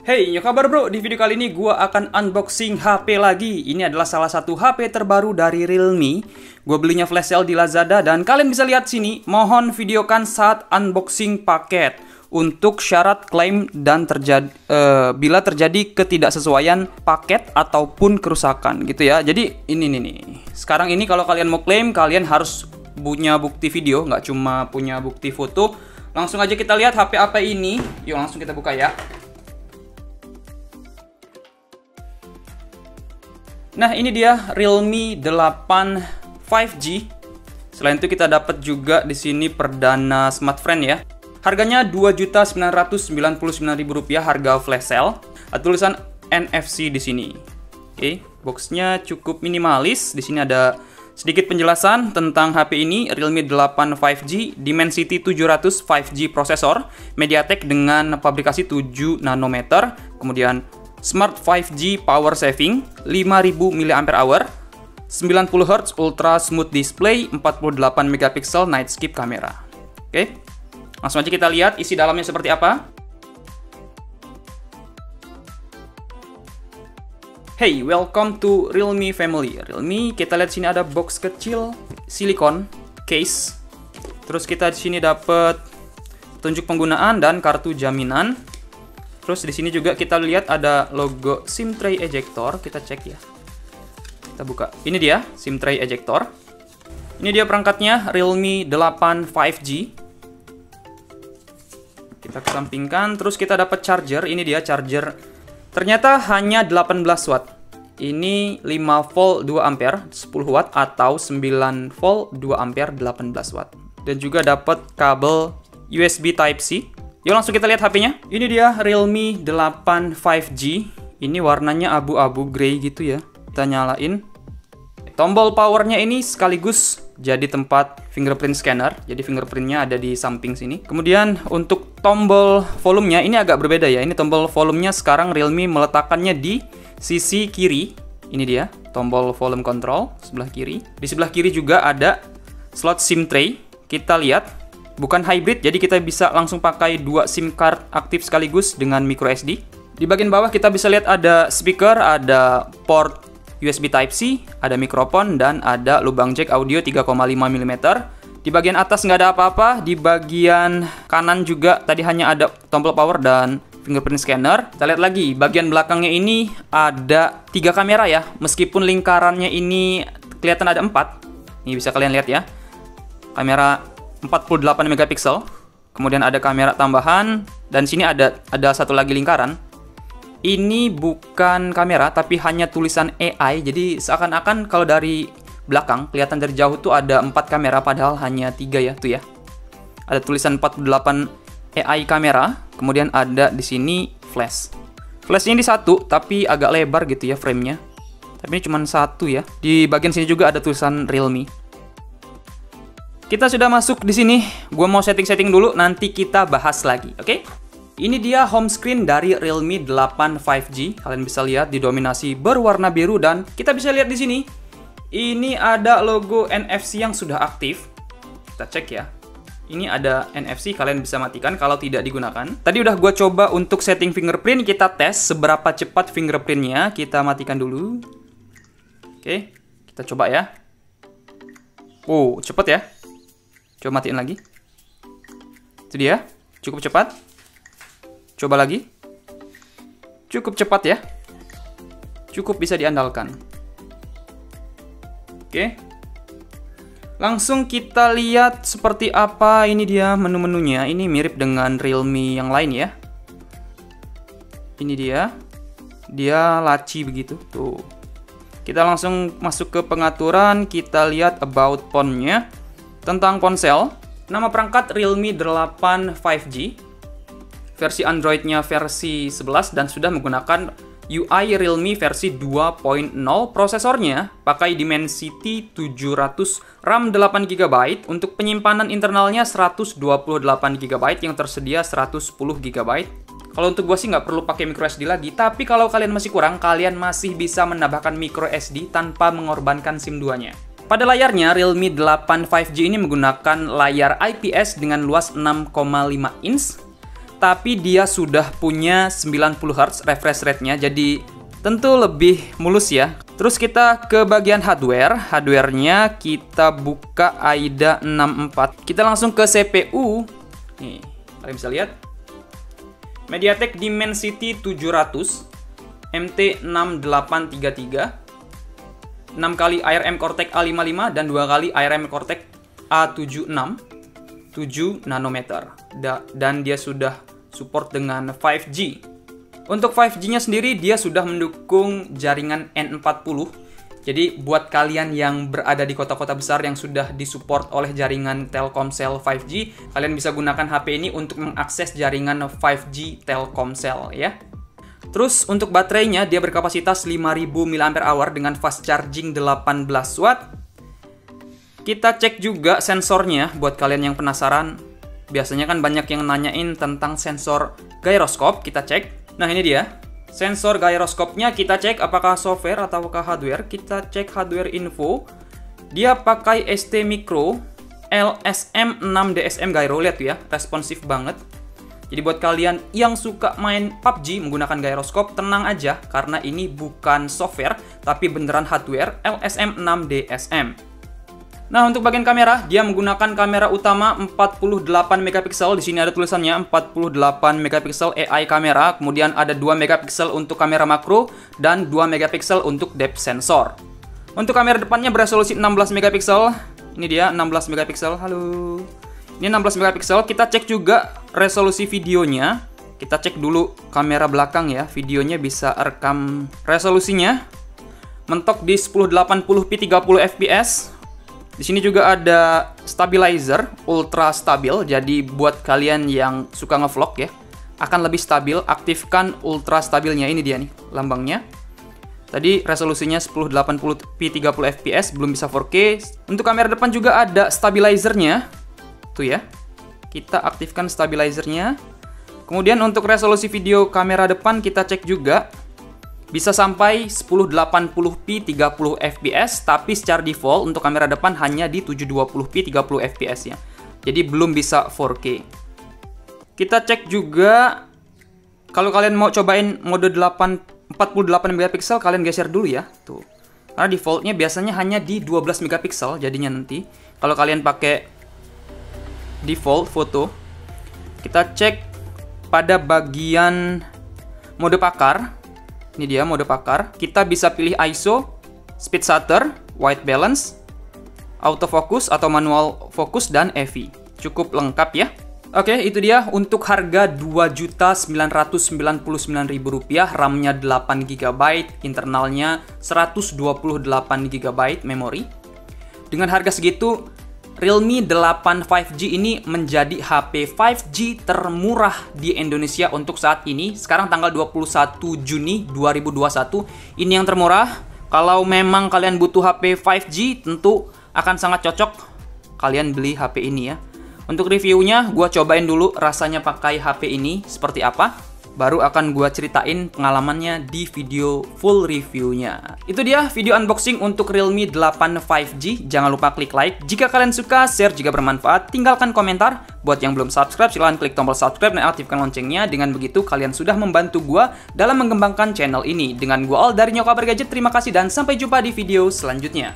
Hey, apa kabar bro? Di video kali ini gua akan unboxing HP lagi. Ini adalah salah satu HP terbaru dari Realme. Gue belinya flash sale di Lazada dan kalian bisa lihat sini. Mohon videokan saat unboxing paket untuk syarat klaim dan bila terjadi ketidaksesuaian paket ataupun kerusakan gitu ya. Jadi ini nih. Sekarang ini kalau kalian mau klaim, kalian harus punya bukti video, nggak cuma punya bukti foto. Langsung aja kita lihat HP apa ini. Yuk langsung kita buka ya. Nah, ini dia Realme 8 5G. Selain itu kita dapat juga di sini perdana smartphone ya. Harganya Rp2.999.000 harga flash sale. Ada tulisan NFC di sini. Oke, boxnya cukup minimalis. Di sini ada sedikit penjelasan tentang HP ini, Realme 8 5G, Dimensity 700 5G prosesor, MediaTek dengan pabrikasi 7 nanometer, kemudian Smart 5G power saving 5000 mAh, 90 Hz ultra smooth display, 48 megapiksel nightscape kamera. Oke. Langsung aja kita lihat isi dalamnya seperti apa. Hey, welcome to Realme family. Realme, kita lihat sini ada box kecil silikon case. Terus kita di sini dapat petunjuk penggunaan dan kartu jaminan. Terus di sini juga kita lihat ada logo SIM tray ejector. Kita cek ya. Kita buka. Ini dia SIM tray ejector. Ini dia perangkatnya Realme 8 5G. Kita kesampingkan. Terus kita dapat charger. Ini dia charger. Ternyata hanya 18 watt. Ini 5 volt 2 ampere 10 watt atau 9 volt 2 ampere 18 watt. Dan juga dapat kabel USB Type-C. Yuk langsung kita lihat HP-nya. Ini dia Realme 8 5G. Ini warnanya abu-abu grey gitu ya. Kita nyalain. Tombol powernya ini sekaligus jadi tempat fingerprint scanner. Jadi fingerprintnya ada di samping sini. Kemudian untuk tombol volumenya ini agak berbeda ya. Ini tombol volumenya sekarang Realme meletakkannya di sisi kiri. Ini dia tombol volume control sebelah kiri. Di sebelah kiri juga ada slot SIM tray. Kita lihat. Bukan hybrid, jadi kita bisa langsung pakai 2 SIM card aktif sekaligus dengan micro SD. Di bagian bawah kita bisa lihat ada speaker, ada port USB Type-C, ada mikrofon, dan ada lubang jack audio 3,5 mm. Di bagian atas nggak ada apa-apa. Di bagian kanan juga tadi hanya ada tombol power dan fingerprint scanner. Kita lihat lagi, bagian belakangnya ini ada 3 kamera ya. Meskipun lingkarannya ini kelihatan ada 4. Ini bisa kalian lihat ya. Kamera 48 megapiksel, kemudian ada kamera tambahan, dan sini ada satu lagi lingkaran. Ini bukan kamera, tapi hanya tulisan AI, jadi seakan-akan kalau dari belakang, kelihatan dari jauh tuh ada 4 kamera, padahal hanya 3 ya, tuh ya. Ada tulisan 48 AI kamera, kemudian ada di sini flash. Flashnya ini satu, tapi agak lebar gitu ya framenya. Tapi ini cuma satu ya. Di bagian sini juga ada tulisan Realme. Kita sudah masuk di sini. Gua mau setting-setting dulu, nanti kita bahas lagi, oke? Ini dia home screen dari Realme 8 5G. Kalian bisa lihat didominasi berwarna biru dan kita bisa lihat di sini. Ini ada logo NFC yang sudah aktif. Kita cek ya. Ini ada NFC, kalian bisa matikan kalau tidak digunakan. Tadi udah gua coba untuk setting fingerprint, kita tes seberapa cepat fingerprintnya. Kita matikan dulu. Oke, kita coba ya. Oh, cepet ya. Coba matiin lagi. Itu dia. Cukup cepat. Coba lagi. Cukup cepat ya. Cukup bisa diandalkan. Oke. Langsung kita lihat seperti apa ini dia menu-menunya. Ini mirip dengan Realme yang lain ya. Ini dia. Dia laci begitu. Tuh. Kita langsung masuk ke pengaturan. Kita lihat about phone-nya. Tentang ponsel, nama perangkat Realme 8 5G, versi Android-nya versi 11 dan sudah menggunakan UI Realme versi 2.0. Prosesornya pakai Dimensity 700, RAM 8GB, untuk penyimpanan internalnya 128GB yang tersedia 110GB. Kalau untuk gua sih nggak perlu pakai micro SD lagi, tapi kalau kalian masih kurang, kalian masih bisa menambahkan micro SD tanpa mengorbankan SIM 2-nya. Pada layarnya, Realme 8 5G ini menggunakan layar IPS dengan luas 6,5 inch. tetapi dia sudah punya 90 Hz refresh rate-nya, jadi tentu lebih mulus ya. Terus kita ke bagian hardware. Hardware-nya kita buka AIDA 64. Kita langsung ke CPU. Nih, kalian bisa lihat. MediaTek Dimensity 700 MT6833. 6 kali ARM Cortex A55 dan 2 kali ARM Cortex A76 7 nanometer. Dan dia sudah support dengan 5G. Untuk 5G-nya sendiri dia sudah mendukung jaringan N40. Jadi buat kalian yang berada di kota-kota besar yang sudah disupport oleh jaringan Telkomsel 5G, kalian bisa gunakan HP ini untuk mengakses jaringan 5G Telkomsel ya. Terus untuk baterainya dia berkapasitas 5000 mAh dengan fast charging 18 watt. Kita cek juga sensornya buat kalian yang penasaran. Biasanya kan banyak yang nanyain tentang sensor gyroscope, kita cek. Nah, ini dia. Sensor gyroscope-nya kita cek apakah software ataukah hardware. Kita cek hardware info. Dia pakai ST Micro LSM6DSM gyro, lihat tuh ya, responsif banget. Jadi buat kalian yang suka main PUBG menggunakan gyroscope, tenang aja karena ini bukan software tapi beneran hardware LSM6DSM. Nah, untuk bagian kamera, dia menggunakan kamera utama 48 megapiksel. Di sini ada tulisannya 48 megapiksel AI kamera. Kemudian ada 2 megapiksel untuk kamera makro dan 2 megapiksel untuk depth sensor. Untuk kamera depannya beresolusi 16 megapiksel. Ini dia 16 megapiksel. Halo. Ini 16 megapiksel. Kita cek juga resolusi videonya. Kita cek dulu kamera belakang ya. Videonya bisa rekam resolusinya. Mentok di 1080p 30 fps. Di sini juga ada stabilizer ultra stabil. Jadi buat kalian yang suka ngevlog ya, akan lebih stabil. Aktifkan ultra stabilnya. Ini dia nih lambangnya. Tadi resolusinya 1080p 30 fps, belum bisa 4K. Untuk kamera depan juga ada stabilizernya. Tuh ya. Kita aktifkan stabilizernya. Kemudian untuk resolusi video kamera depan kita cek juga. Bisa sampai 1080p 30 fps, tapi secara default untuk kamera depan hanya di 720p 30 fps ya. Jadi belum bisa 4K. Kita cek juga kalau kalian mau cobain mode 48 megapiksel, kalian geser dulu ya. Tuh. Karena defaultnya biasanya hanya di 12 megapiksel jadinya nanti. Kalau kalian pakai default foto, kita cek pada bagian mode pakar. Ini dia mode pakar. Kita bisa pilih ISO, speed shutter, white balance, autofocus atau manual focus, dan EV. Cukup lengkap ya. Oke, itu dia untuk harga Rp2.999.000. RAM-nya 8GB, internalnya 128GB memori. Dengan harga segitu, Realme 8 5G ini menjadi HP 5G termurah di Indonesia untuk saat ini. Sekarang tanggal 21 Juni 2021. Ini yang termurah. Kalau memang kalian butuh HP 5G, tentu akan sangat cocok kalian beli HP ini ya. Untuk reviewnya, gue cobain dulu rasanya pakai HP ini seperti apa. Baru akan gue ceritain pengalamannya di video full reviewnya. Itu dia video unboxing untuk Realme 8 5G. Jangan lupa klik like jika kalian suka, share jika bermanfaat, tinggalkan komentar. Buat yang belum subscribe, silahkan klik tombol subscribe dan aktifkan loncengnya. Dengan begitu kalian sudah membantu gue dalam mengembangkan channel ini. Dengan gue Al dari Nyokabar Gadget, terima kasih dan sampai jumpa di video selanjutnya.